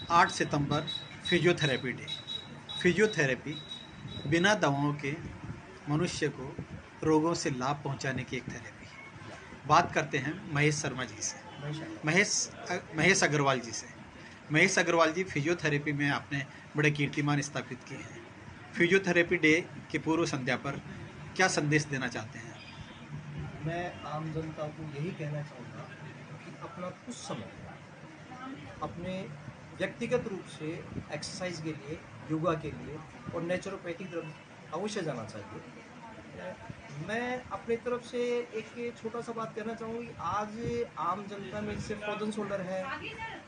8 सितंबर physiotherapy day. Physiotherapy बिना दवाओं के मनुष्य को रोगों से लाभ पहुंचाने की एक थेरेपी है। बात करते हैं महेश शर्मा जी से, महेश अग्रवाल जी से। महेश अग्रवाल जी, फिजियोथेरेपी में आपने बड़े कीर्तिमान स्थापित किए हैं। फिजियोथेरेपी डे की पूर्व संध्या पर क्या संदेश देना चाहते हैं? मैं आम जनता को यही कहना चाहूँगा कि अपना कुछ समय अपने व्यक्तिगत रूप से एक्सरसाइज के लिए, योगा के लिए और नेचुरोपैथी तरफ अवश्य जाना चाहिए। मैं अपनी तरफ से एक छोटा सा बात कहना चाहूँगी। आज आम जनता में जैसे फ्रोजन शोल्डर है,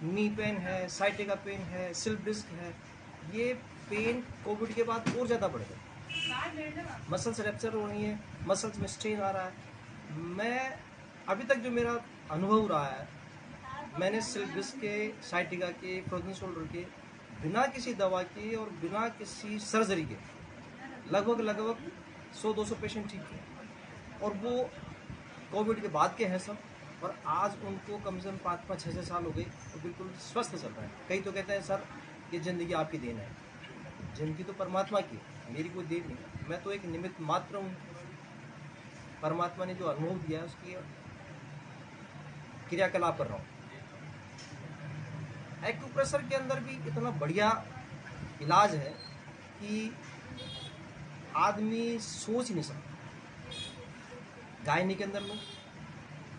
नी पेन है, साइटिका पेन है, स्लिप डिस्क है, ये पेन कोविड के बाद और ज़्यादा बढ़ गए। मसल्स रैप्चर हो रही है, मसल्स में स्ट्रेन आ रहा है। मैं अभी तक जो मेरा अनुभव रहा है, मैंने स्लिप डिस्क के, साइटिका के, फ्रोजन शोल्डर के बिना किसी दवा के और बिना किसी सर्जरी के लगभग 100-200 पेशेंट ठीक किए, और वो कोविड के बाद के हैं सब। और आज उनको कम से कम 5-5, 6-6 साल हो गए तो बिल्कुल स्वस्थ चल रहे हैं। कई तो कहते हैं सर ये ज़िंदगी आपकी देन है। ज़िंदगी तो परमात्मा की है, मेरी कोई देन नहीं। मैं तो एक निमित्त मात्र हूँ। परमात्मा ने जो अनुभव दिया है उसकी क्रियाकलाप कर रहा हूँ। एक्यूप्रेशर के अंदर भी इतना बढ़िया इलाज है कि आदमी सोच नहीं सकता। गायनी के अंदर में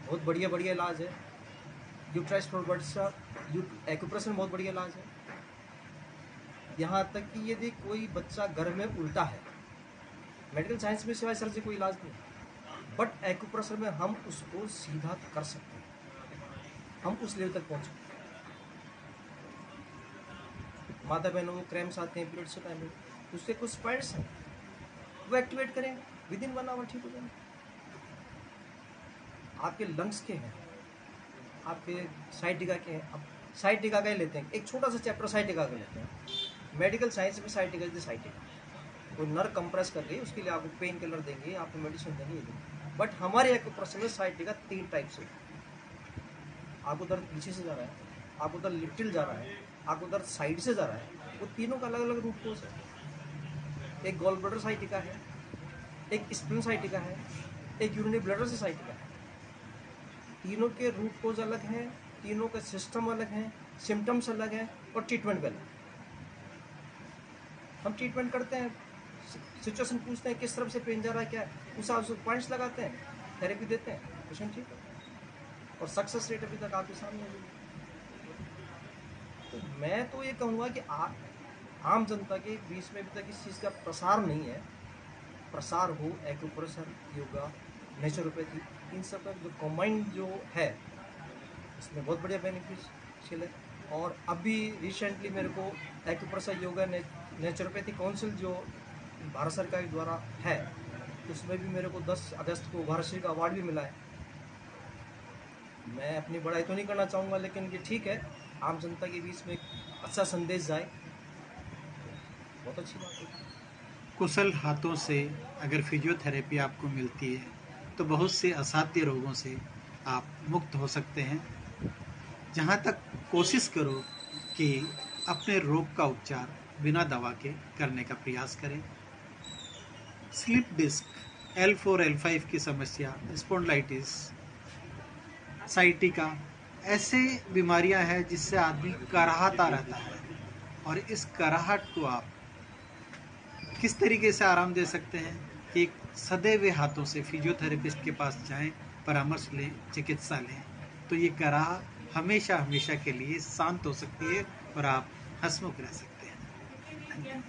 बहुत बढ़िया इलाज है। यूट्राइस फॉर बर्ड्स का एक्यूप्रेशर बहुत बढ़िया इलाज है। यहाँ तक कि यदि कोई बच्चा घर में उल्टा है, मेडिकल साइंस में सिवाय सर से कोई इलाज नहीं, बट एक्यूप्रेशर में हम उसको सीधा कर सकते हैं, हम उस लेवल तक पहुँच सकते हैं। माता बहनों को क्रैम्स आते हैं पीरियड्स के टाइम में, उससे कुछ पॉइंट्स हैं वो एक्टिवेट करें, विद इन 1 आवर ठीक हो जाएंगे। आपके लंग्स के हैं, आपके साइटिका के हैं। अब साइटिका का ही लेते हैं, एक छोटा सा चैप्टर साइटिका का लेते हैं। मेडिकल साइंस में साइटिका इज द साइटिका। कोई नर्व कंप्रेस कर रही है, उसके लिए आपको पेन किलर देंगे, आपको मेडिसिन देंगे, ये देंगे। बट हमारे एक्यूप्रेशर में साइटिका 3 टाइप से। आपको दर्द पीछे से जा रहा है, आपको दर्द लिटिल जा रहा है, आपको दर्द साइड से जा रहा है, वो तीनों का अलग अलग रूट कोज है। एक गॉल ब्लैडर साइटिका है, एक स्प्लिन साइटिका है, एक यूरिनरी ब्लैडर से साइटिका है। तीनों के रूट कोज अलग हैं, तीनों का सिस्टम अलग है, सिम्टम्स अलग हैं और ट्रीटमेंट भी अलग। हम ट्रीटमेंट करते हैं, सिचुएशन पूछते हैं किस तरफ से पेन जा रहा है, क्या है, उस हिसाब से पॉइंट्स लगाते हैं, थेरेपी देते हैं, पेशेंट ठीक है। और सक्सेस रेट अभी तक आपके सामने है। तो मैं तो ये कहूँगा कि आम जनता के बीच में अभी तक इस चीज़ का प्रसार नहीं है। प्रसार हो, एक्यूप्रेशर, योगा, नेचुरोपैथी, इन सब का जो कॉम्बाइंड जो है इसमें बहुत बढ़िया बेनिफिशियल है। और अभी रिसेंटली मेरे को एक्यूप्रेशर, योगा, नेचुरोपैथी काउंसिल जो भारत सरकार के द्वारा है, उसमें भी मेरे को 10 अगस्त को भारत श्री का अवार्ड भी मिला है। मैं अपनी बड़ाई तो नहीं करना चाहूँगा, लेकिन ये ठीक है, आम जनता के बीच में अच्छा संदेश जाए, बहुत अच्छी बात है। कुशल हाथों से अगर फिजियोथेरेपी आपको मिलती है तो बहुत से असाध्य रोगों से आप मुक्त हो सकते हैं। जहाँ तक कोशिश करो कि अपने रोग का उपचार बिना दवा के करने का प्रयास करें। स्लिप डिस्क, L4 L5 की समस्या, स्पॉन्डिलाइटिस, साइटिका, ऐसे बीमारियां हैं जिससे आदमी कराहता रहता है, और इस कराहट को आप किस तरीके से आराम दे सकते हैं कि सदे हुए हाथों से फिजियोथेरेपिस्ट के पास जाएं, परामर्श लें, चिकित्सा लें, तो ये कराह हमेशा के लिए शांत हो सकती है और आप हंसमुख रह सकते हैं।